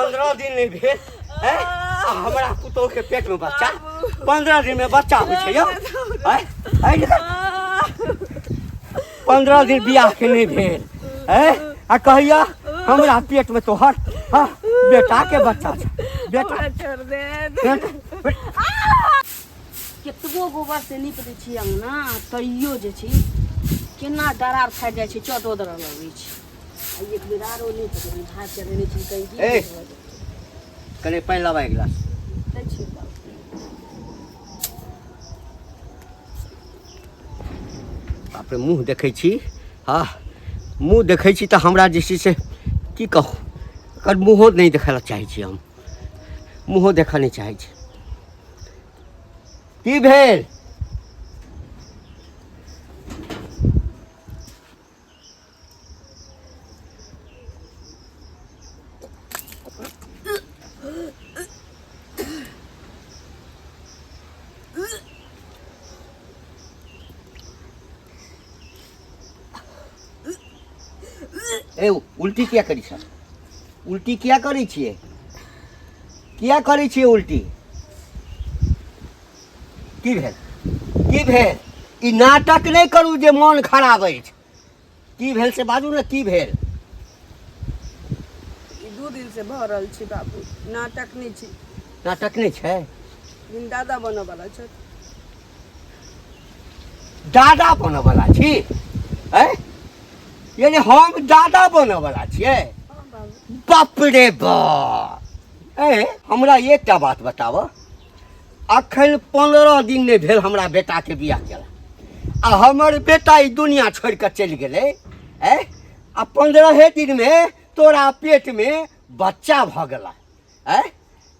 15 दिन नहीं भेल हैं हमरा पुतोह के पेट में बच्चा 15 दिन में बच्चा होइ छै यौ हैं 15 दिन बियाह के नहीं भेल हैं आ कहिया हमरा पेट में तोहर हां बेटा के बच्चा छै बेटा छोड़ दे केतबो गोबर से नीप दै छी अंगना तैयो जे छै केना दरार खा जाइ छै चटोदर लगै छै एक बेर आरो नीप दै भात चढ़ेने छी कहि ए कने पानी लावा एक गिलास दै छी बाप रे मुँह देखै छी हाँ मुँह देखै छी तऽ हमरा जे छै से की कहू एकर मुँहो नहीं देखै लए चाहै छी हम मुँहो देखऽ नहीं चाहै छी की भेल ए उल्टी किया करी सर उल्टी किया करी छिए किया करी छिए उल्टी की भेल ई नाटक नहीं करू जे मन खराब अछि की भेल से बाजू ने की भेल ई 2 दिन से भ रहल छी बाबू नाटक नहीं छी नाटक नहीं छै दिन दादा बनो वाला छै दादा बनो वाला छी हैं यानी हम दादा बनो वाला छिए हां बाबू बाप रे बाप ए हमरा एकटा बात बताव अखन 15 दिन नहीं भेल हमरा बेटा के बियाह केला आ हमर बेटा ई दुनिया छोड़ के चलि गेलै ए आ 15 दिन में तोरा पेट में बच्चा भ गेला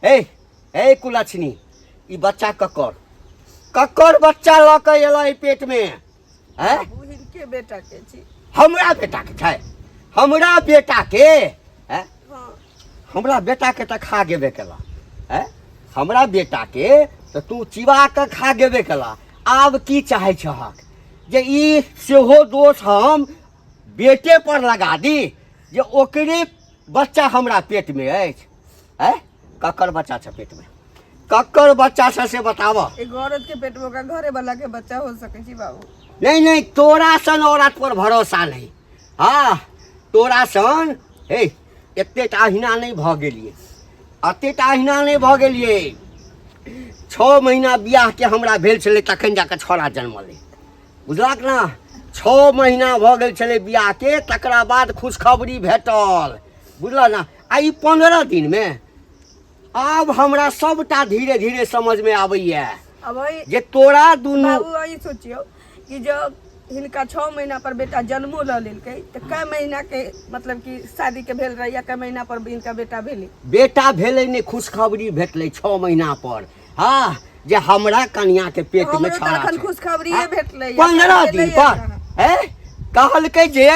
ए कुलछनी ई बच्चा ककर बच्चा ल के एला ई पेट में हैं बाबू हिनके बेटा के छी हमरा बेटा के छै हमरा बेटा के हैं हां हमरा बेटा के त खा गेबे केला हैं हमरा बेटा के तो तू चिबा के खा गेबे केला आब की चाहे छहक जे ई सेहो दोष हम बेटे पर लगा दी जे ओकरे बच्चा हमरा पेट में अछि हैं ककर बच्चा छै पेट में ककर बच्चा से बताव एक औरत के पेट में घरे वाला के बच्चा हो सके छी बाबू नहीं तोरा सन औरत पर भरोसा नहीं हाँ तोरा सन हे एतेटा अहिना नहीं भ गेलिए अतेटा अहिना नहीं भ गेलिए 6 महीना बियाह के हमरा भेल छलै तखन जाके छोरा जन्मलै बुझलक ना 6 महीना भ गेल छलै बियाह के तकरा बाद खुशखबरी भेटल बुझल ना आ ई 15 दिन में अब हमरा सबटा धीरे धीरे समझ में आबैया अब जे तोरा दुनू बाबू ई सोचियो कि जब हिनका 6 महीना पर बेटा जन्मो ल लेलकै तो कै महीना के मतलब कि शादी के भेल रहे या कै महीना पर इनका बेटा भेलै बेटा भेलै ने खुशखबरी भेटलै 6 महीना पर हाँ जे हमरा कन्या के पेट में छौड़ा अखन छै खुशखबरी भेटलै 15 दिन पर हैं कहलकै जे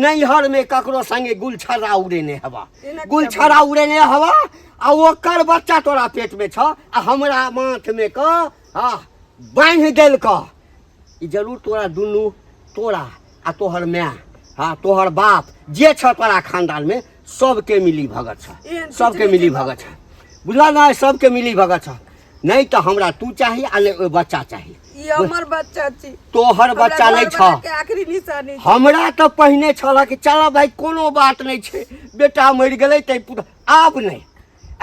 नैहर में ककरो संगे गुलछरा उड़ेने हवा गुलछरा उड़ेने हवा आ ओकर बच्चा तोरा पेट में छ आ हमरा माथ में क हाँ बांध देल क ई जरूर तोरा दुनू तोरा आ तोहर माय हाँ तोहर बाप जे छ तोरा खानदान में सबके मिली भगत छ सबके मिली भगत छ बुझला ना सबके मिली भगत छ नहीं तो हमरा तू चाहिए आ नहीं बच्चा चाहिए ई हमर बच्चा छी तोहर बच्चा नहीं छ के आखिरी निशानी हमरा तो पहिने छला कि चल भाई कोनो बात नहीं छे बेटा मर गेलै तै पुत आब नहीं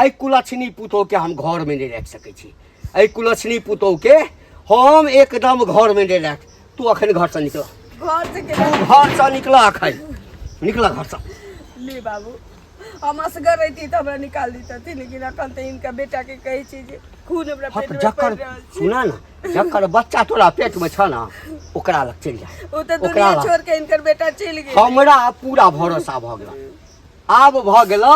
आई कुलछनी पुतोह के हम घर में नहीं रख सकै छी आई कुलछनी पुतोह के हम एकदम घर में नहीं रख तू अखन घर से निकल घर से निकला अखन निकला घर से ले बाबू हम असगर रहती त हमरा निकाल देती लेकिन अखन त इनका बेटा के कहै छी जे खून हमरा पेट में जकर सुना ना जकर बच्चा तोरा पेट में छ ना ओकरा लग चल जा ओ त दुनिया छोड़ के इनकर बेटा चल गेल हमरा पूरा भरोसा भ गेल आब भ गेल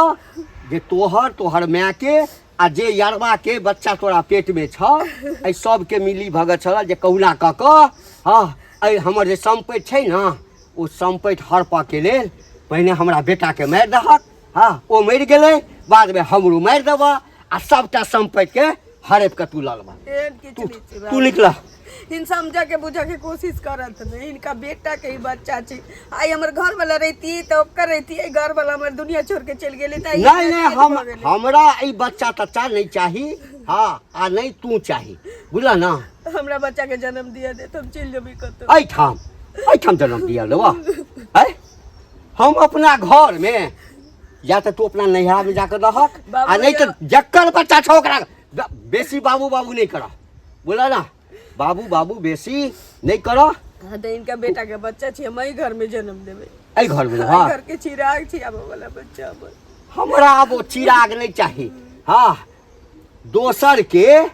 जे तोहर माय के आ जे यरवा के बच्चा तोरा पेट में छ आई सब के मिली भगत छल जे कहुना क क हां आई हमर जे संपत्ति छै ना ओ संपत्ति हड़पा के लेल पहिने हमरा बेटा के मार दहक हां ओ मर गेलै बाद में हमरो मार देबा आ सबटा संपत्ति के हड़प के तू ल लेबा तू निकला इन समझा के बुझा के कोशिश करत नहीं, इनका बेटा के ही बच्चा छी। आई हमर घर वाला रहती तो कर रहती है, घर वाला हमर दुनिया छोड़ के चल गेली। नहीं हमरा ई बच्चा तच्चा नहीं चाहिए। हाँ आ नहीं तू चाहिए, बुझला ना। हमरा बच्चा के जन्म दिया दे तुम चल जबी कतो। ऐठाम जन्म दिया लो। हम अपना घर में या तो तू अपना नैहरा में जाकर रह, आ नहीं तो जक्कर बच्चा छो ओकरा बेसी बाबू बाबू नहीं करा, बोला ना। बाबू बाबू बेसी नहीं करो। दे इनका बेटा के बच्चा छी, हम घर में जन्म देबे। ऐ घर में हां घर के चिराग छी अब वाला बच्चा हमर। हमरा अब वो चिराग नहीं चाहिए। हाँ दोसर के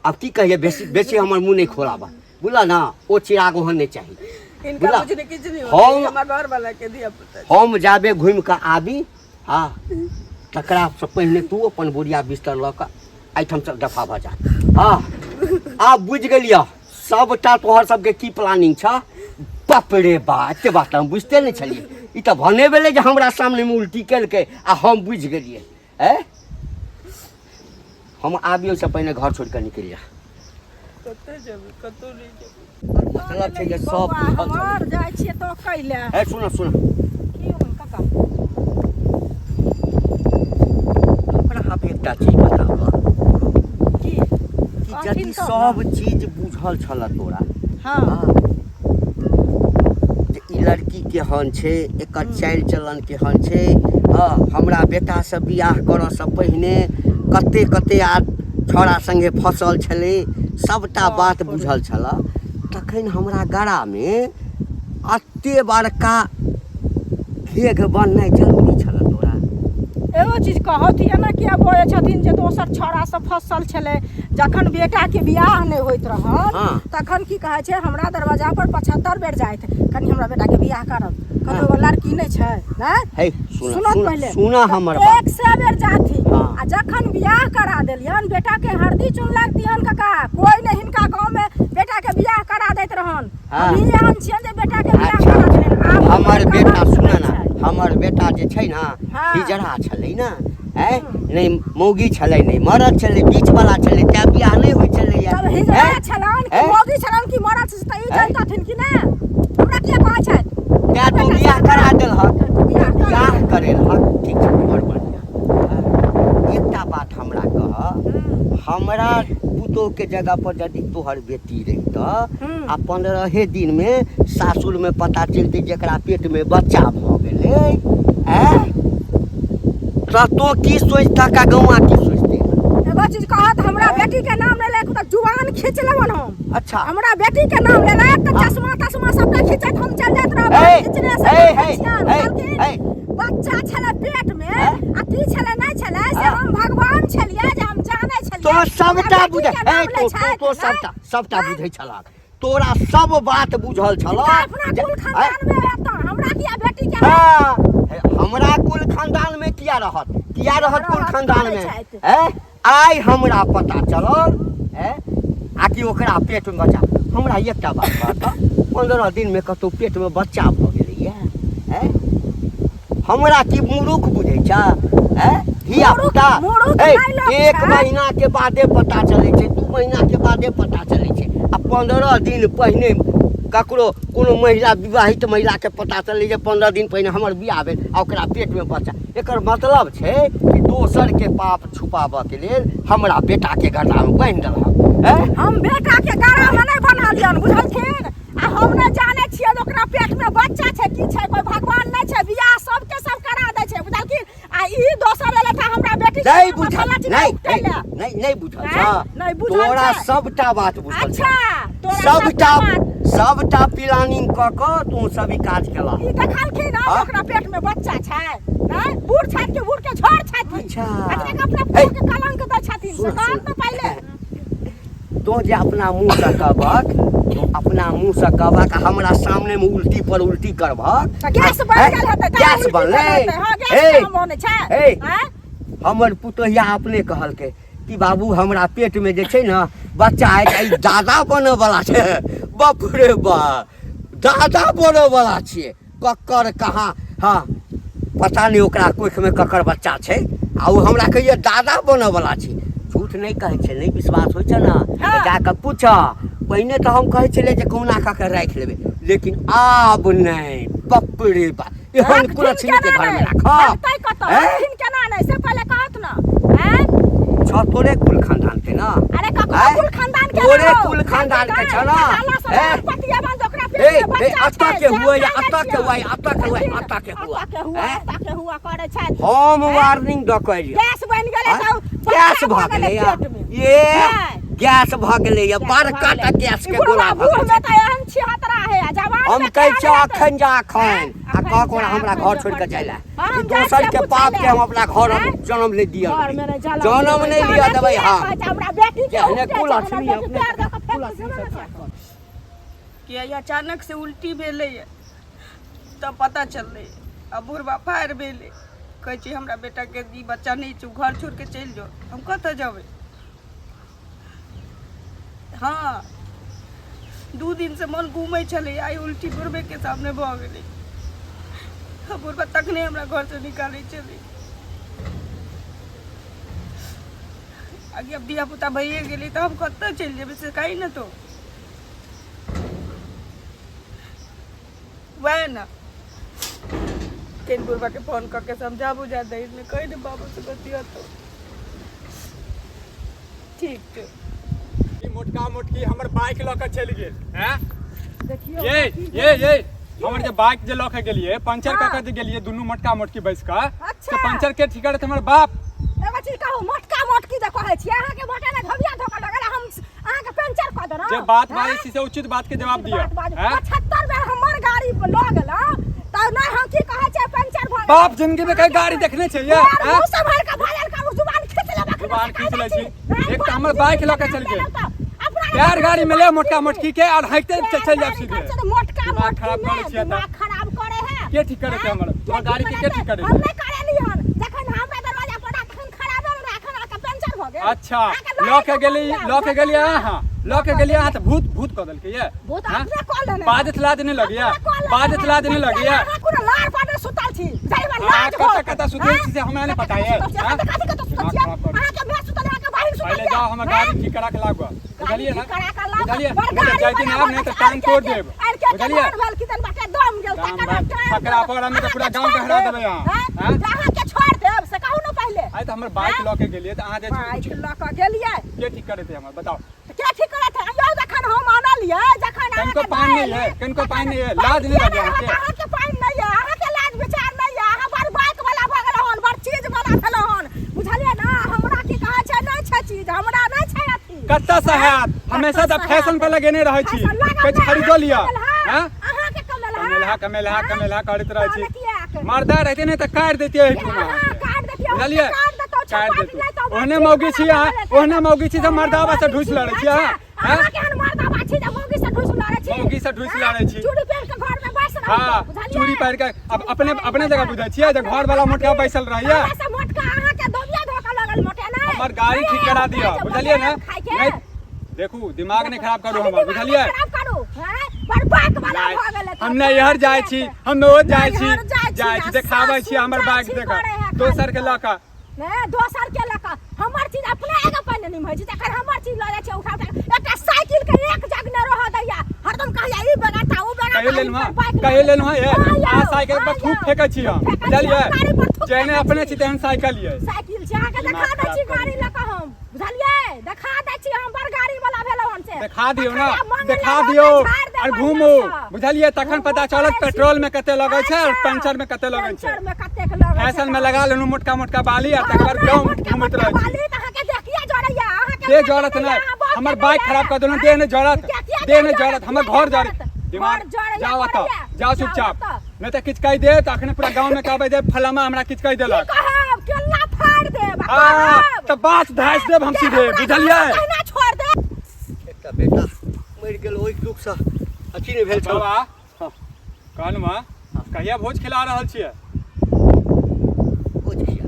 अब की कहिए, बेसी बेसी हमर मुंह नहीं खोलाबा, बुझला ना। वो चिराग वहां नहीं चाहिए। इनका कुछ नहीं किछ नहीं होता, हम घर वाला के दिया पता। हम जाबे घूम के आबी। हाँ तकरा से पहले तू अपन बोरिया बिस्तर ल के ऐठम से दफा भ जा। हाँ आप बुझ गेलिया सबटा तोहर सबके की प्लानिंग छ। बाप रे बा, एते बात हम बुझते नहीं छलिए। ई त भने बेले जे हमरा सामने में उल्टी केल के आ हम बुझ गेलिए। हम आबियो से पहले घर छोड़ के निकल जा। कते जेबे कतो नहीं जेबे। मतलब छै जे सब हमर जाय छिए तो कैले। ए सुन की होन काका, हमरा आप एकटा चीज बताओ की यदि सब चीज बुझल छल तोरा। हाँ ई लड़की केहन छै, एकर चाल चलन केहन छै, हमरा बेटा से बियाह करऽ से पहिने कते कते आ छोड़ा संगे फसल छलै, सबटा बात बुझल छल, तखन हमरा गड़ा में अते बड़का घेघ बननाइ जरूरी छल तोरा। एगो चीज कहत है ना कि अब बोले छथिन जे दोसर छोड़ा से फसल छले, जखन बेटा के बियाह नहीं होइत रहल तखन की कहे छै हमरा दरवाजा पर 75 बेर जाइत कनी हमरा बेटा के बियाह करब, कतो एगो लड़की नहीं छै ना। हे सुनत पहले सुना हमर बात। 100 बेर जाथी आ जखन बियाह करा देलियन बेटा के हरदी चुनलक दिहन काका, कोई नहीं हिनका गांव में बेटा के बियाह करा दैत रहन। हम एहन छियन जे बेटा के बियाह करा देलन। आब हमर बेटा सुन ना, हमर बेटा जे छै ना हिजड़ा छलै ना, नहीं मौगी छलै, नहीं मरद छलै, बीच वाला छलै, त्या बियाह नहीं होय छलै। तब हिजड़ा छलन कि मौगी छलन कि मरद छै त ई जानतथिन कि ना, हमरा के कहै छै त्या तो बियाह करा देलहक, बियाह करेलहक, ठीक छै बड़ बढ़िया। एकटा बात हमरा कह, हमरा पुतोह के जगह पर यदि तोहर बेटी रहित आ 15 दिन में सासुर में पता चलते जेकरा पेट में बच्चा भ गेलै, तो की सोचता का गौवा की सोचते। एगो चीज कहत, हमरा बेटी के नाम ले ले त जुबान खींच लेबन हम। अच्छा हमरा बेटी के नाम ले ले त चश्मा तश्मा सबटा खींचत हम चल जात रहब। खींचने से बच्चा छले पेट में आ की छले नहीं छले से हम भगवान छलिए जे हम जाने छलिए। तो सबटा बुझै तो सबटा बुझै छला, तोरा सब बात बुझल छल। अपना कुल खानदान में रहता हमरा किया बेटी के हमरा कुल खानदान में किया रहत कुल खानदान में। आई हमरा पता चलल आ कि ओकरा पेट में बच्चा। हमरा एकटा बात बता, 15 दिन में कतौ पेट में बच्चा भ गेलै, हमरा की मूर्ख बुझै छ। धिया पुता 1 महीना के बादे पता चलै छै, 2 महीना के बादे पता चलै छै, आ 15 दिन पहिने ककरो कोनो महिला विवाहित महिला के पता चलै जे 15 दिन पहिने हमर बियाह भेल आ ओकरा पेट में बच्चा। एकर मतलब छै कि दोसर के पाप छुपाबऽ के लेल हमरा बेटा के गला में बांधि देलहक। हम बेटा के गला में नहीं बन्हलियन, बुझलखिन। आ हम न जाने छियै ओकरा पेट में बच्चा छै की छै, कोई भगवान नहीं छै, बियाह सबके सब करा दै छै, बुझलखिन। आ ई दोसर लेखा हमरा बेटी के नहीं बुझल, नहीं बुझल, तोरा सबटा बात बुझल। अच्छा सबटा प्लानिंग क क तू सभी काज केला। ई देखलखिन ना ओकरा पेट में बच्चा छै, हैं बूढ़ छाट के बूढ़ के झोर छथि। अच्छा अपने अपना पुतोह के कलंक द छथिन से कान तो पहले तो जे अपना मुंह से कहबक, अपना मुंह से कहबक, हमरा सामने में उल्टी पर उल्टी करबक, गैस बन गेल हेतै, गैस बनलै। हां गैस बनै छै। हमर पुतोहिया अपने कहलकै कि बाबू हमरा पेट में जे छै ना बच्चा है, दादा बने वाला छै। बाप रे बा, दादा बने वाला छियै। ककर कहाँ, हाँ पता नहीं ओकरा कोख में ककर बच्चा छै, आ वो हमरा कहिए दादा बने वाला छै। झूठ नहीं कहै छै, नहीं विश्वास होइ छै ना, जाके पूछ पहिने तो हम कहै छलियै जे कहुना कऽ के राखि लेबै, लेकिन आब नहीं, बाप रे बाप, एहन कुलछनी के घर में राखब केना नहीं से पहले कहत ना हैं। छ तोरे कुल खानदान के ना, अरे ककरो कुल खानदान के तोरे कुल खानदान के छ ना, पतिया बंद ओकरा पे बच्चा अत्ता के हुआ या अत्ता के हुआ, अत्ता के हुआ, अत्ता के हुआ, अत्ता के हुआ करे छै। हम वार्निंग द करियो, गैस बन गेलै त गैस भ गेलै ये गैस भ गेलै या बड़का टा गैस के गोला भ गेलै में त एहन छिहतरा है जवान हम कहै छ अखन जा अखन आ कह कोन हमरा घर छोड़ के जाइला, दोसर के पाप के हम अपना घर जन्म ले दिया, जन्म नहीं लिया देबै। हां हमरा बेटी के ने कुल लक्ष्मी अपने कि अचानक से उल्टी भेलै तब पता चललै, अब बुढ़बा फायर भेलै, कहै छै हमरा बेटा के ई बच्चा नहीं छै, घर छोड़ के चलि जाओ। हम कतऽ जेबै? हाँ 2 दिन से मन घूमै छलै, आई उल्टी बुढ़बे के सामने भऽ गेलै, बुढ़बा तखने हमरा घर से निकालै छलै। आगे अब धिया पुता भइए गेलै तऽ हम कतऽ चलि जेबै से कही न। तो वह ना तेन बुढ़बा के फोन करके समझा बुझा दे, इसने कही दे बाबू से बतिया तो ठीक है। मोटका मोटकी हमर बाइक लऽ के चलि गेल हैं। देखियो ये हमर जे बाइक जे लऽ के गेलिए पंचर कऽ के जे गेलिए दुनू मोटका मोटकी बैस कऽ, अच्छा। से पंचर के ठीक करत हमर बाप। एगो चीज कहू, मोटका मोटकी जे कहै छी अहाँ के मोटे ने घबिया धोका लगल, हम अहाँ के पंचर कऽ देना। जे बात बाजै छी से उचित बात के जवाब दियौ हैं। 75 बेर हमर गाड़ी पर लऽ गेला त नहीं हम की कहै छै पंचर भ गेल। बाप जिंदगी में कई गाड़ी देखने छै ये हैं। मुंह संभाल के भजल का जुबान खींच लेबा, जुबान खींच ले छी। एक त हमर बाइक लऽ के चल गेल, यार गाड़ी में ले मोटका मोटकी के और हाइते चल जाब सीधे। मोटका दिमाग खराब करे छियै त दिमाग खराब करे है के ठीक करे छै हमर गाड़ी के ठीक करे? हम नहीं करे लिहन, जखन हमरा दरवाजा पर तखन खराब हो रखन का पंचर भ गेल। अच्छा लऽ के गेली अहाँ लऽ के गेलिए अहाँ त भूत कह देलकै ये। भूत अपने कॉल है बाजत लाज नहीं लगिया, बाजत लाज नहीं लगिया। अहाँ कोनो लार पाटे सुतल छी, जाइबा लाज हो कता सुतल छी से हमरा नहीं पता है। अहाँ के सुतल छी, अहाँ के मैं सुतल, अहाँ के बाहर सुतल। पहले जाओ हम गाड़ी ठीक करा के लागबा, बुझलिए ना? बुझलिए गाड़ी जाय दिन आब नहीं त टांग तोड़ देब, बुझलिए? भेल कितन बाटे दम गेल पकड़ा पकड़ा में तो पूरा गांव के हरा देबै यहां हैं। अहाँ के छोड़ देब से कहू न पहले। आइ त हमर बाइक लऽ के गेलिए त अहाँ जे बाइक लऽ के गेलिए के ठीक करे थे हमर बताओ। के ठीक करत है यो जखन हम आनलिए, जखन कनको पानी नहीं है, कनको पानी नहीं है, लाज नहीं लगे अहाँ के। अहाँ के पानी नहीं है, अहाँ के लाज विचार नहीं है, अहाँ बड़ बाइक वाला भ गेल हन, बड़ चीज वाला भेल हन, बुझलिए ना? हमरा की कहै छै नहीं छै चीज, हमरा नहीं छै अथी। कत्ता से हैत हमेशा त फैशन पे लगेने रहै छी, कुछ खरीदो लिया हैं। अहाँ के कमेलहा करैत रहै छी, मर्दा रहते नहीं त काट देतिए है ठुमा, बुझलिए? काट देती ओहने मौगी छी अहाँ, ओहने मौगी छी से मर्दावा से ढूस लड़ै छी अहाँ हैं। अहाँ के मर्दावा छी जे मौगी से ढूस लड़ै छी, मौगी से ढूस लड़ै छी। चूड़ी पहन के घर में बैस रहै हां चूड़ी पहिर के अब अपने जगह बुझै छियै जे घर वाला मोटका बैसल रहिए। ऐसे मोटका अहाँ के दोबिया धोका लगल मोटे ना। हमर गाड़ी ठीक करा दिया, बुझलिए ना? नहीं देखू दिमाग नहीं खराब करू हमर, बुझलिए? खराब करू हैं, बड़ बाइक वाला भ गेल। हम नहीं यहर जाय छी, हम रोज जाय छी देखाबै छी हमर बाइक देखा दोसर के लका ने दोसर के लका हमर चीज अपने आगे पहले नहीं होय छै, जखन हमर चीज ल जाय छै उठा के एकटा साइकिल के एक जग न रह दैया, हरदम कहैया ई बेगाता उ बेगाता। कहे लेन है आ साइकिल पर थूक फेकै छी हम, बुझलिए? जेने अपने छी तेहन साइकिल ये, साइकिल छै अहाँ के देखा दै छी गाड़ी लका हम, बुझलिए? देखा दै छी हम बड़ गाड़ी वाला भेलौ हन से। देखा दियो ना, देखा दियो और घूमो, बुझलिए? तखन पता चलत पेट्रोल में कते लगै छै और पंचर में कते लगै छै। पंचर में कते लगै छै, फैशन में लगा लेनु मोटका मोटका बाली आ तकर बाद गांव घूमत रहै छी। बाली त अहाँ के देखिए जरैया, अहाँ के दे जरत नहीं, हमर बाइक खराब कर देनु, दे नहीं जरत हमर घर जरत। दिमाग जाओ त जाओ चुपचाप, नहीं त किछ कहि दे त अखने पूरा गांव में कहबै दे फलामा हमरा किछ कहि देलक। कहब केला फाड़ देब, हां त बात धास देब हम सीधे, बुझलिए? कहना छोड़ दे। एकटा बेटा मरि गेल ओइ दुख से अथी नहि भेल छौ। बाबा कहलमा कहिया भोज खिला रहल छियै? भोज खिया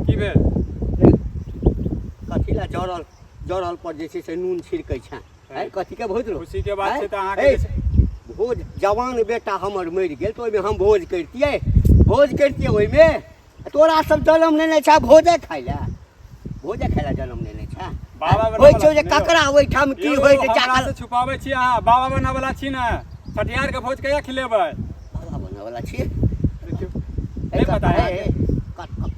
की भेल? कथी ला जरल पर जे छै से नून छिड़कै छै, कथी के भोज रो? खुशी के बात छै त अहाँ के भोज जवान बेटा हमर मरि गेल तो ओहिमे हम भोज करितियै ओहिमे? तोरा सब जन्म लेने छा भोजे खाइ लए भोज खेला जन्म लेने छै बाबा होइ छै जे ककरा ओहिठाम की होइ छै हमरा से छुपाबै छी अहाँ बाबा बना वाला छी ने छठियार के भोज कहिया खिलेबै बाबा बना वाला छी नहीं पता है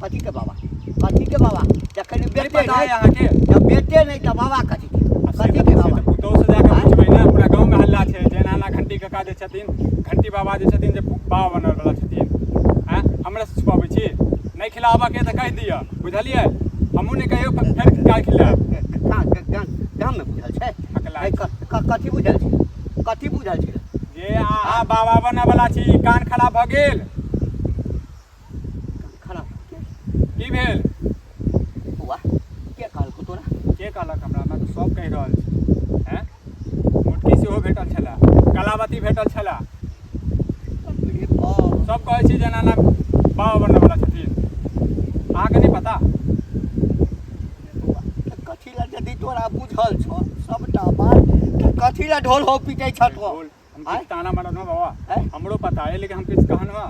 कथी के बाबा जखन बेटे पता है यहाँ के जब बेटे नहीं तो बाबा कथी के बाबा पुतौह से जाकर पूछबै ना पूरा गांव में हल्ला छै जे नाना घंटी काका जे छथिन घंटी बाबा जे छथिन जे बाबा बनल वाला छथिन हैं हमरा से छुपाबै छी नहीं खिलाबा के त कह दिया बुझलिए हमहू ने कहियो फेर काल खिलाब गाम में बुझल छै कथी बुझल छै जे अहाँ बाबा बना वाला छी कान खराब भ गेल खराब की भेल हुआ के कहलकौ तोरा के कहलक हमरा मैं तो सब कहि रहल छी हैं मुटकी सेहो भेटल छला कलावती भेटल छला सब कहै छी जे नाना बाबा बनने वाला छथिन अहाँके नहीं पता कथी ला यदि तोरा बुझल छौ सबटा बात कथी ला ढोल हो पीटे छतो हम ताना मारल न बाबा हमरो पता है लेकिन हम किस कहन हुआ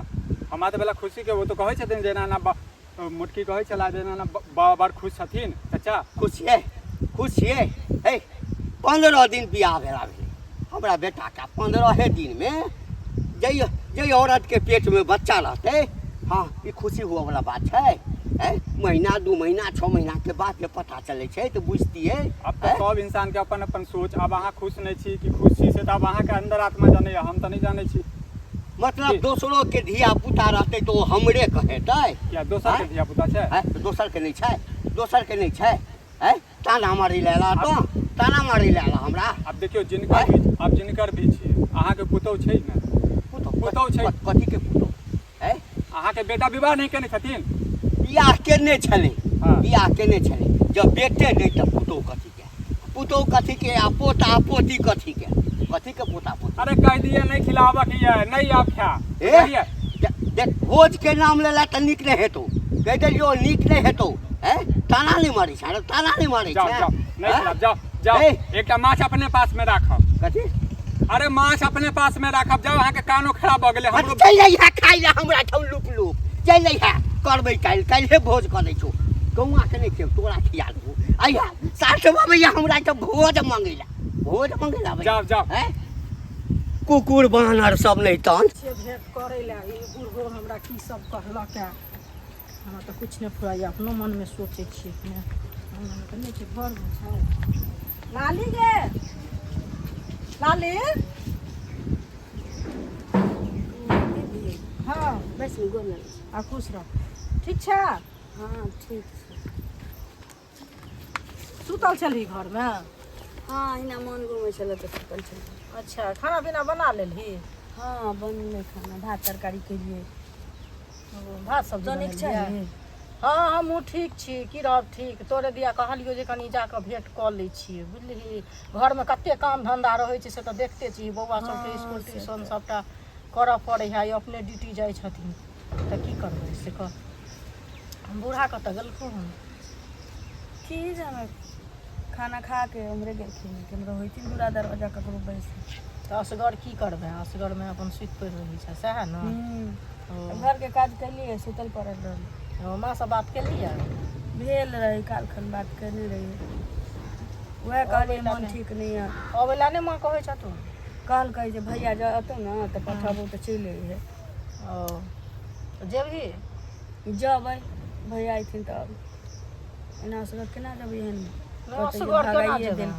हमारे तो बेला खुशी के वो तो कहै छथिन जे नाना मुटकी कहै छला जे नाना बाबा बड़ खुश छथिन चाचा खुश छियै हे 15 दिन बियाह भेला भेलै हमरा बेटा का 15 दिन में जय औरत के पेट में बच्चा रहते हाँ ये खुशी हुआ वाला बात है महीना 2 महीना 6 महीना के बाद ये पता चले छै तो बुझतिए अब तो सब इंसान के अपन अपन सोच अब अहाँ खुश नहीं छी कि खुश छी से तब अहाँ के अंदर आत्मा जाने हम तो नहीं जाने छी मतलब दोसरों के धिया पुता रहते तो हमरे कहेतै क्या दोसर के धिया पुता छै दोसर के नहीं छै ताना मारी लेला तो ताना मारी लेला हमरा अब देखियो जिनकर भी छी अहाँ के पुतौ छै ने पुतौ छै कथी के पुतौ अहाँ के बेटा विवाह नहीं केने छथिन बियाह केने छलै जब बेटे नहीं तो पुतौ कथी के आ पोता पोती कथी के पोता पोती अरे कह दिए नहीं खिलाबक ये नहीं आप खा देख भोज के नाम लेला त नीक नहीं हेतौ कह दियो नीक नहीं हेतौ ताना नहीं मारी जाओ नहीं खिलाब जाओ एकटा माछ अपने पास में राखब कथी अरे माछ अपने पास में राखब जाओ अहाँ के कानो खराब भ गेलै हमरो चल जाइहा खाइ ले हमरा ठौ लुप चल जाइहा करबै काल्हि भोज क दै छौ गौआ के नहीं खेब तोरा खिया देबो आइहा साथ में भैया हमरा त भोज मंगैला जाओ कुकुर बानर सब नहीं तन से भेंट करे ला ई बुढ़ो हमरा की सब कहलक है हमरा तो कुछ नहीं फुराइया अपनो मन में सोचे छी कि हमरा त नहीं छै घर में छै लाली गे लाली हाँ बस गोल आ खुश रह ठीक छै हाँ ठीक छै सुतल छलही घर में हाँ इना मन घूमे चलो तो सुतल छल अच्छा खाना पीना बना लेलही हाँ बनले खाना भात तरकारी के लिए भात सब्जी तो नीक बनेलियै? छै हाँ हमहूँ ठीक छी की रहब ठीक तोरे दिया कहलियो जे कनी जाके भेंट कऽ लै छियै बुझलिही घरमे कते काम धंधा रहै छै से तऽ देखते छी बौआ सबके हाँ, स्कूल से ट्यूशन तऽ। सबटा करऽ पड़ै है अपने ड्यूटी जाइ छथिन तऽ की करबै से कह हम बूढ़ा कतऽ गेलखुन की जाने खाना खा के हमरे गेलखिन केमरो होइतिन दूरा दरवाजा ककरो बैस तऽ असगर की करबै असगरमे अपन सुति पड़ि रहै छै सएह ने घर के काज कैलिए सुतल पड़ल रही माँ से बात केलियै भेल रही काल खन बात करने रही वह कहलिए मन ठीक नहीं है अबै लए नहि माँ कहै छथु कहलकै जे भैया जतौ ने तऽ पठाबू तऽ चलि अइहे ओ तऽ जेबही जबै भैया अइथिन तब एना असगर केना जबै एहन असगर केना भगाइए जेबै देल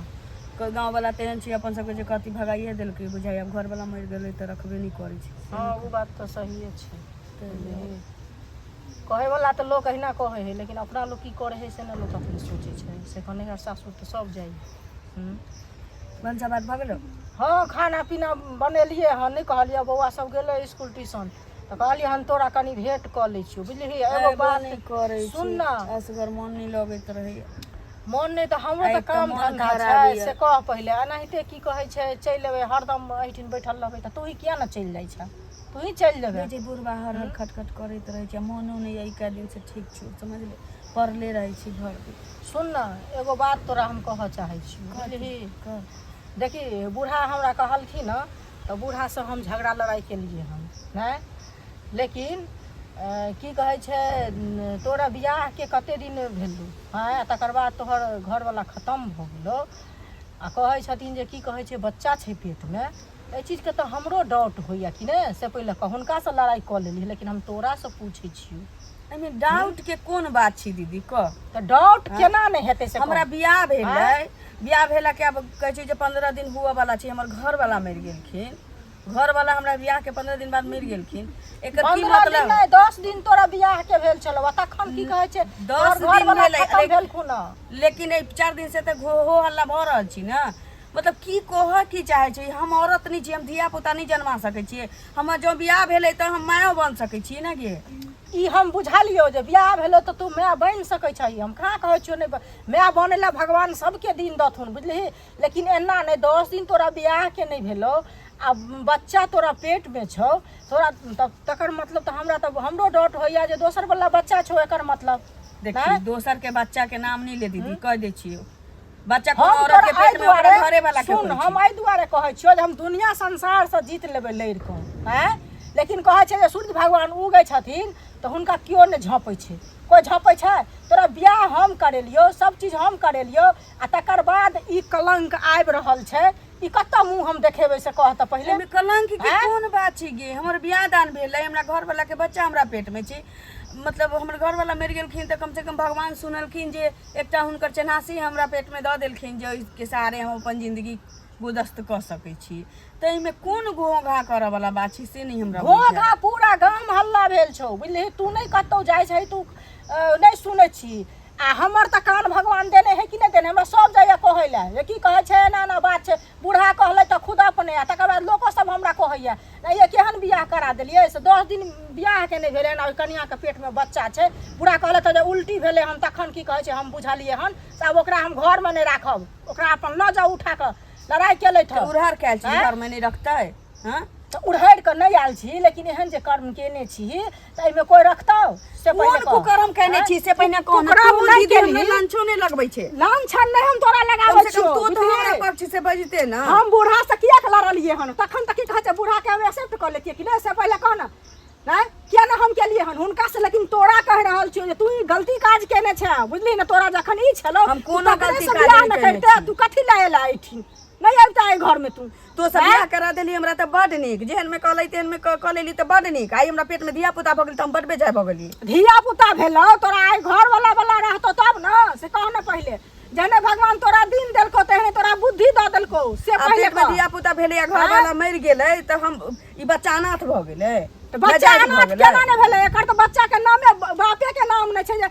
कोई गाँव वाला तेहन छै अपन सबके जे कथी भगाइए देलकै बुझाइ अब घर वाला मरि गेलै तऽ रखबे नहीं करै छै हाँ वो बात तो सही छै कहे वाला तो लोग अहिना कहे है लेकिन अपना लोग की करे है से ना लोग अपने सोचे छै से कने घर सासुर तो सब जाई भनसा बात भऽ गेलो हाँ खाना पीना बनेलिए हँ नहीं कहलिए बौआ सब गेलै स्कूल ट्यूशन तऽ कहलिए हम तोरा कनी भेंट कऽ लै छियौ बुझलिही एगो बात नहीं करे सुन ना असगर मन नहीं लगैत रहै मन नहीं तो हमरो आइ तो तऽ काम मोन धंधा खराब छै यऽ। से कह पहिले एनाहिते की कहै छै चलि एबै हरदम एहिठिन बैठल रहबै तऽ तू ही किया ना चलि जाइ छै तू ही चलि जेबै जे बुढ़बा हर खटखट करैत रहै छै मोनो नहीं एहि का दिन से ठीक छौ समझले पड़ले रहै छी घर पे सुन ना एगो बात तोरा हम कहऽ चाहै छी बुझलिही देखी बूढ़ा हमरा कहलखिन न तऽ बूढ़ा से हम झगड़ा लड़ाई केलिए हम नहीं लेकिन की कहै छै तोरा बियाह के कते दिन भेलौ हाँ तकर बाद तोहर घरवाला खत्म भऽ गेलो आ कहै छथिन जे की कहै छै बच्चा छै पेटमे एहि चीजके तऽ हमरो डाउट होइए कि नहि से पहिले हुनकासँ लड़ाइ कऽ लेली लेकिन हम तोरासँ पूछै छियौ एहिमे डाउट के कोन बात छी दीदी कह तऽ डाउट केना नहि हेतै से हमरा बियाह भेलै बियाह भेला के अब कहै छै जे 15 दिन हुआ वाला छै हमर घर वाला मरि गेलखिन घर वाला हमरा बियाह के 15 दिन बाद मरि गेलखिन एकर की मतलब नहीं 10 दिन तोरा बियाह के भेल छलो तखन की कहै छै 10 दिन भेलै लेकिन 4 दिन से तऽ हो हल्ला भऽ रहल छी ना मतलब की कह की चाहे छी हम औरत नहीं छी हम धिया पुता नहीं जन्मा सकै छियै हमर जो बियाह भेलै तऽ हम मायो बन सकै छियै ना गे ई हम बुझलियो जे बियाह भेलो तऽ तू माय बनि सकै छही हम कहाँ कहै छियौ नहि माय बने ला भगवान सबके दिन दथुन बुझलिही लेकिन एना नहीं 10 दिन तोरा बियाह के नहीं भेलो आ बच्चा तोरा पेट में छौ तोरा तकर मतलब तऽ हमरा तऽ हमरो डाउट होइया जे दोसर वाला बच्चा छौ एकर मतलब देखी दोसर के बच्चा के नाम नहीं ले दीदी कह दै छियो बच्चा को औरत के पेट में ओकरा घरे वाला के सुन हम एहि दुआरे कहै छियौ जे हम दुनिया संसार से जीत लेबै लड़ि कऽ हैं लेकिन कहै छै जे सूर्य भगवान उगै छथिन तऽ हुनका केओ नहि झपै छै कोई झपै छै तोरा बियाह हम करेलियो सब चीज हम करेलियो आ तकर बाद ई कलंक आबि रहल छै ई कत्ता मुंह हम देखेबै से कह तऽ पहिले में कलंक के कोन बात छी गे हमर बियाह दान भेलै हमरा घर वाला के बच्चा हमरा पेट में छै मतलब हमर घर वाला मरि गेलखिन तऽ कम से कम भगवान सुनलखिन जे एकटा हुनकर चेनासी हमरा पेट में दऽ देलखिन जे इसके सहारे हम अपन जिंदगी गुदस्त कऽ सकै छी तऽ एहिमे कोन घोघा करऽ वाला बात छै से नहीं हमरा घोघा पूरा गाम हल्ला भेल छौ बुझलिही तू नहीं कतौ जाइ छै तू नहीं सुनै छी आ हमर तऽ कान भगवान देने है कि नहीं देने हमरा सब जगह कहै ला जे की कहै छै एना एना बात छै बूढ़ा कहलै तऽ खुद अपने आ तकर बाद लोको सब हमरा कहैया नहीं ये केहन बियाह करा देलियै से 10 दिन बियाह के नहीं भेलै ना कनिया के पेट में बच्चा छै बूढ़ा कहलै तऽ जे उल्टी भेलै हम तखन की कहै छै हम बुझलियै हन से अब ओकरा हम घर में नहीं राखब ओकरा अपन लऽ जाउ उठा कऽ लड़ाई केलै था उड़हर कैल छी घर में नहीं रखतै हां तो उड़हर के नहीं आयल छी लेकिन एहन जे कर्म केने छी त एमे कोई रखतौ से पहिले कोन कुकर्म केने छी से पहिने कोन दीदी हमरा लांछो नहीं लगबै छै लांछन नहीं हम तोरा लगाबै छी तू तो हमरा पर छी से बजते ना हम बूढ़ा से किया के लड़लिए हन तखन तक की कहै छै बूढ़ा के हम एक्सेप्ट कर लेतिए कि नहीं से पहिले कह ना नहीं किया ना हम केलिए हन हुनका से लेकिन तोरा कह रहल छी जे तू ई गलती काज केने छै बुझली ना तोरा जखन ई छलो हम कोनो गलती काज नहीं करते तू कथि लाए ला एठी नहीं आबता है घर में तू सब बियाह करा देली हमरा त बड नीक जेहन में कहलै तेहन में क लेली त बड नीक आई हमरा पेट में धिया पुता भ गेल त हम बड बेजाय भ गेली धिया पुता भेलो तोरा आई घर वाला रहतो तब ना से कह ना पहिले जने भगवान तोरा दिन देलको तेहने तोरा बुद्धि द देलको से पहिले में धिया पुता भेले या घर वाला मरि गेलै त हम ई बच्चा अनाथ भ गेलै बच्चा अनाथ केना ने भेलै एकर त बच्चा के नामे बापे के नाम नै छै जे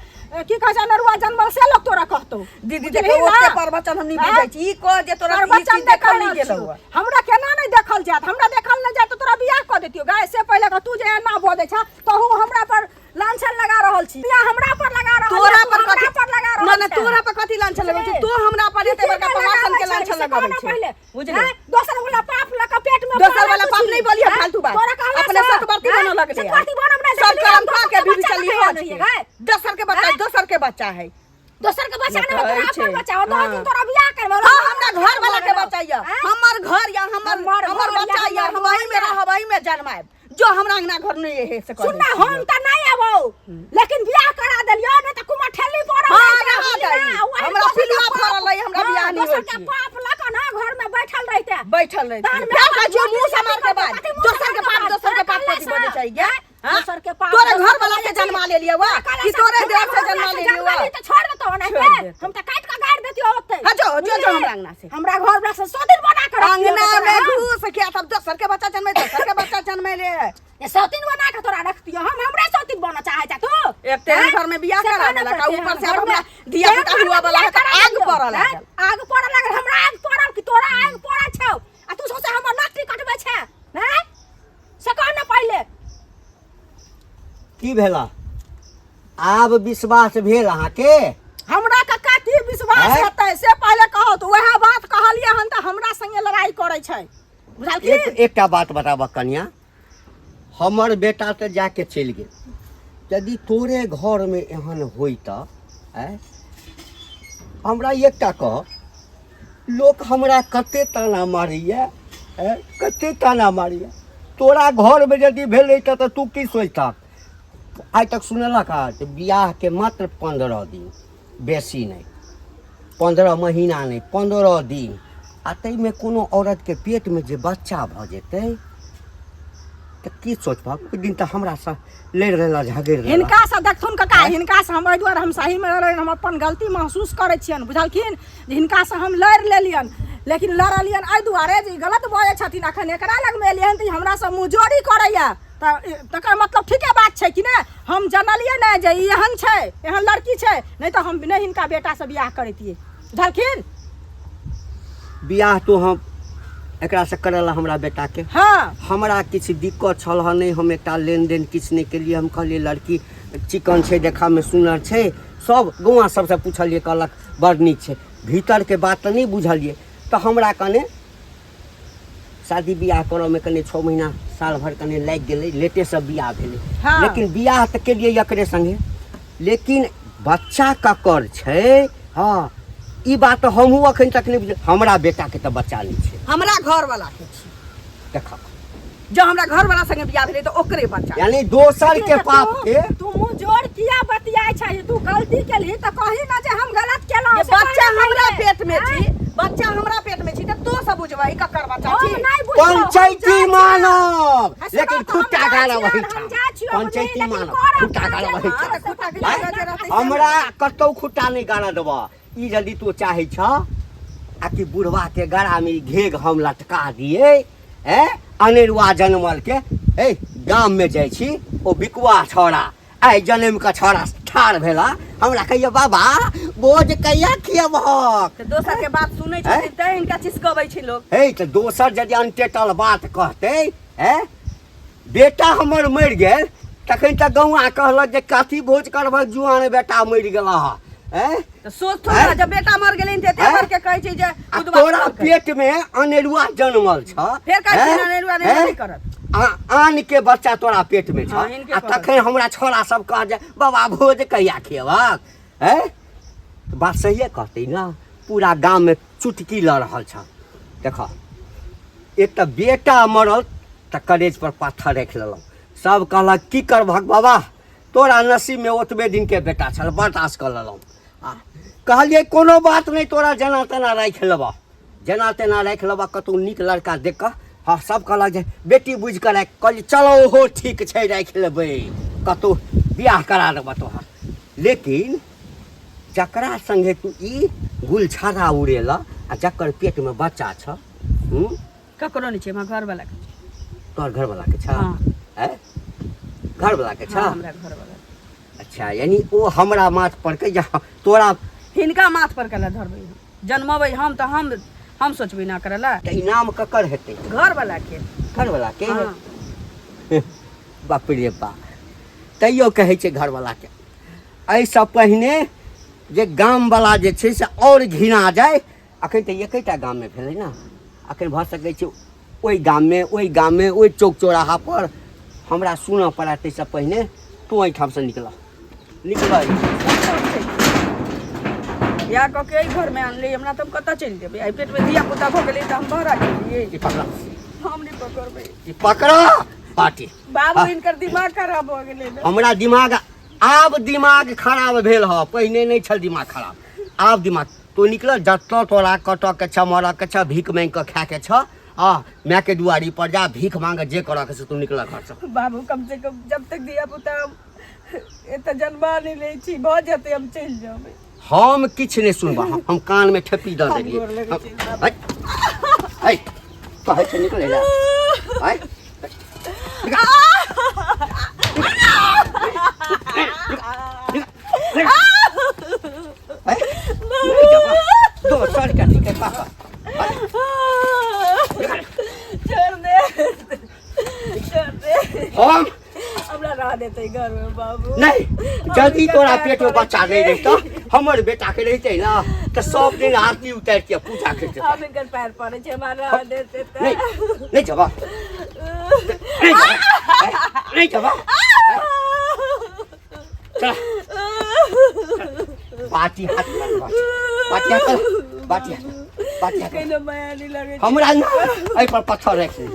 की कहै छै नरुआ जन्मल से लोग तोरा कहतो दीदी देखो ओते प्रवचन हम नहीं भेजै छी ई कह जे तोरा ई चीज देखल नहीं गेलौ हमरा केना नहीं देखल जात हमरा देखल नहीं जात तोरा बियाह क देतियो गाय से पहिले क तू जे एना बोदै छ तहू हमरा पर लांछन लगा रहल छी या हमरा पर लगा रहल तोरा पर कथि लगा रहल ना ना तोरा पर कथि लांछन लगबै छी तू हमरा पर एते बड़का प्रवचन के लांछन लगाबै छी बुझले दोसर वाला पाप लगा पेट में दोसर वाला पाप नहीं बोलिए फालतू बात अपने सतवर्ती बनने लगले सब काम खा के भी चली है दोसर के बच्चा है दोसर के बच्चा नहीं अपन बच्चा हो 2 दिन तोरा बियाह करबो हां हमरा घर वाला के बच्चा या हमर घर या हमर बच्चा या हम वही में रहब वही में जन्माएब जो हमरा अंगना घर नहीं है से सुन ना हम त नहीं आबो लेकिन बियाह करा देलियो नहीं त कुमा ठेली पर हमरा पिलुआ फरल है हमरा बियाह नहीं होई के पाप लगा ना घर में बैठल रहते क्या कहियो मुंह से मार के बाद दोसर के पाप कथि बोले चाहिए दोसर के पाप तोरे घर वाला के जन्मा ले लिया वा कि तोरे देह से जन्मा ले लिया वा तो छोड़ देतो ना हम त काट के गाड़ देतियो ओते जो हमरा अंगना से हमरा घर वाला से 100 दिन बना के अंगना में घुस के तब दोसर के बच्चा जन्मे दोसर के बच्चा जन्मे ले ये 100 दिन बना के तोरा रखतियो हम हमरे 100 दिन बना चाहे जा तू एक तेरे घर में बियाह करा देला का ऊपर से हमरा दिया पुता हुआ वाला है आग पड़ल हमरा आग पड़ल कि तोरा आग पड़ल छौ आ तू सोचे हमर लाठी कटबे छै हैं से कह ना पहिले की भेला आब विश्वास भेल अहाँ के हमरा कक्का की विश्वास हेतै से पहिले कहो तो वह बात कहलिए हन त हमरा संगे लड़ाई करे छै बुझल की एकटा बात बताबऽ कन्या हमर बेटा तो जाके चल गेल यदि तोरे घर में एहन होई त हमरा एकटा कह लोक हमरा कते ताना मारिया कते ताना मारिया तोरा घर में यदि भेलै त तू की सोचता आज तक सुनलक तो बियाह के मात्र 15 दिन, बेसी नहीं, 15 महीना नहीं, 15 दिन। आ ताहिमे कोनो औरत के पेट में जे बच्चा भ जेतै तऽ की सोचबह? कोई दिन तऽ हमरा सँ लड़ि रहला, झगड़ि रहला। हिनका से देखथुन कका, हिनका से हम एहि दुआरे हम सही में हम अपन गलती महसूस करै छियनि, बुझलखिन जे हिनका से हम लड़ि लेलियनि, लेकिन लड़लियनि एहि दुआरे जे गलत बजै छथिन। अखन एकरा लग में एलियनि तऽ हमरा से मुँह जोड़ी करैया, तकर मतलब ठीके बात छै कि ने? हम जनलियै ने जे ई एहन छै, एहन लड़की छै, नहीं तो हम नहीं हिनका बेटा से बियाह करैतियै, बुझलखिन? बियाह तो हम एकरा से करला हमरा बेटा के। हाँ, हमरा किछु दिक्कत छल हँ नहीं, हम एकटा लेन देन किछु नहीं केलिए। हम कहलिए लड़की चिकन छै, देखा में सुनर छै, सब गौआ सबसे पूछलिए, कहलक बड़ नीक छै। भीतर के बात तो नहीं बुझलिए, तो हमरा कने शादी बियाह करऽ में कने 6 महीना साल भर कने लागि गेलै, लेटे से बियाह भेलै। हाँ। लेकिन बियाह तो केलिए एकरे संगे, लेकिन बच्चा ककर छै? हाँ, ई बात तो हमहूँ अखन तक नहीं बुझल। हमरा बेटा के तो बच्चा नहीं छै, हमरा घर वाला के छी। देखा जो हमरा घर वाला संगे बियाह भेलै तो ओकरे बच्चा, यानी दोसर के पाप के। तू मुंह जोड़ किया बतियाय छै? तू गलती केलही त कही ना जे हम गलत केलौ। ये बच्चा हमरा पेट में छी, बच्चा हमरा पेट में छी, तो सब बुझबै ई ककर बच्चा छी? पंचायती मानव, लेकिन खुट्टा गाड़ा वही था। पंचायती मानव खुट्टा गाड़ा वही था। हमरा कतौ खुट्टा नहीं गाड़ा देबा। ई यदि तू चाहे छ आ कि बुढ़वा के गड़ा में घेग हम लटका दिए, अनेरुआ जनमल के गाम में जाइ छी, ओ बिकुआ छोड़ा आई जन्म का छोड़ा ठाढ़ भेला, हमरा कहिया बाबा बोझ कहिया खियबहक? तो दोसर के बात सुनै छथिन तै इनका चिसकबै छै लोग। तो दोसर यदि अनटेटल बात कहते, बेटा हमर मरि गेल, तखन तऽ गौआ कहलक जे कथी भोज करबह, जुआन बेटा मरि गेला। तो सोच थोड़ा जब बेटा मर गेलै त एते भर के कहै छै जे तोरा पेट में अनेरुआ जन्मल छ, फेर कहै छै अनेरुआ नहीं करत। आन के बच्चा तोरा पेट में छ, हाँ, इनके आ तखन हमरा छोरा सब कह जे बाबा भोज कहिया खियबहक? बात सहिए कहते ना। पूरा गांव में चुटकी लऽ रहल छ। देखा, एक तो बेटा मरल तऽ करेज पर पत्थर राखि लेलहुँ। सब कहलक की करबहक बाबा, तोरा नसीब में ओतबे दिन के बेटा छल, बर्दाश्त कर लेलहुँ। कहलिए कोनो बात नहीं, तोरा जेना तेना राखि लेबह, जेना तेना राखि लेबह, कतौ नीक लड़का देख कऽ। हाँ, सब कहलक जे बेटी बुझि कऽ राखि। कहलिए चलो ओहो ठीक छै, राखि लेबै, कतौ बियाह करा देबह तोहर। लेकिन जकरा संगे तू ई गुलछारा उड़ेला आ जकर पेट में बच्चा छ, ककरो नहीं छै, हमरा घर वाला के। तोहर घर वाला के छ? घर वाला के छ? हमरा घर वाला। अच्छा, यानी ओ हमरा माथ पर के तोरा हिनका माथ पर कला धरबै, जन्मबै हम तो हम सोचबै ना करला। त इनाम ककर हेतै? घर वाला के। घर वाला के? हाँ। बाप रे बाप, तैयो कहै छै घर वाला के। एहिसँ पहिने जे गाम वाला जे छै से और घिना जाए। अखन तऽ एकेटा गाम में भेलै ना, अखन भऽ सकै छै ओहि गाम में, ओहि चौक चौराहा पर हमरा सुनऽ पड़ा। ताहिसँ पहिने तू एहिठाम से निकल। या कह के घर में आनले, हमरा तब कतऽ चलि जेबै? आई पेट में धिया पुता भऽ गेलै तऽ हम बहरा गेलियै। हम नहीं पकड़बै। पकड़ा पाटी। बाबू इनकर दिमाग खराब हो गेलै ना। हमरा दिमाग आब दिमाग खराब भेल ह, पहिने नहीं छल दिमाग खराब, आब दिमाग। तो निकल जतऽ तोरा कटऽ के छ, मरऽ के छ, भीख मांगि कऽ खाय के छ, माय के दुआरी पर जा भीख मांग, जे करऽ के से तू निकल घर से। बाबू कम से कम जब तक धिया पुता एतऽ जन्मा नहीं लै छी, भऽ जेतै हम चलि जेबै। हम किछु नहीं सुनबा, हम कान में ठेपी दऽ देलियै। कहै छै निकल जा। दोसर के पापा छोड़ दे हम हमरा रह देते घर में बाबू। नहीं, जल्दी तोरा पेट में बच्चा नहीं रहता, हमर बेटा के रहते ना तो सब दिन आरती उतार के पूजा करते। हम इनकर पैर पड़े छे, हमारा रह देते त नहीं जबा, नहीं जबा। चल पाटी हाथ में, पाटी हाथ कहिनो माया नहीं लगे। हमरा ना, एहि पर पत्थर रख दे।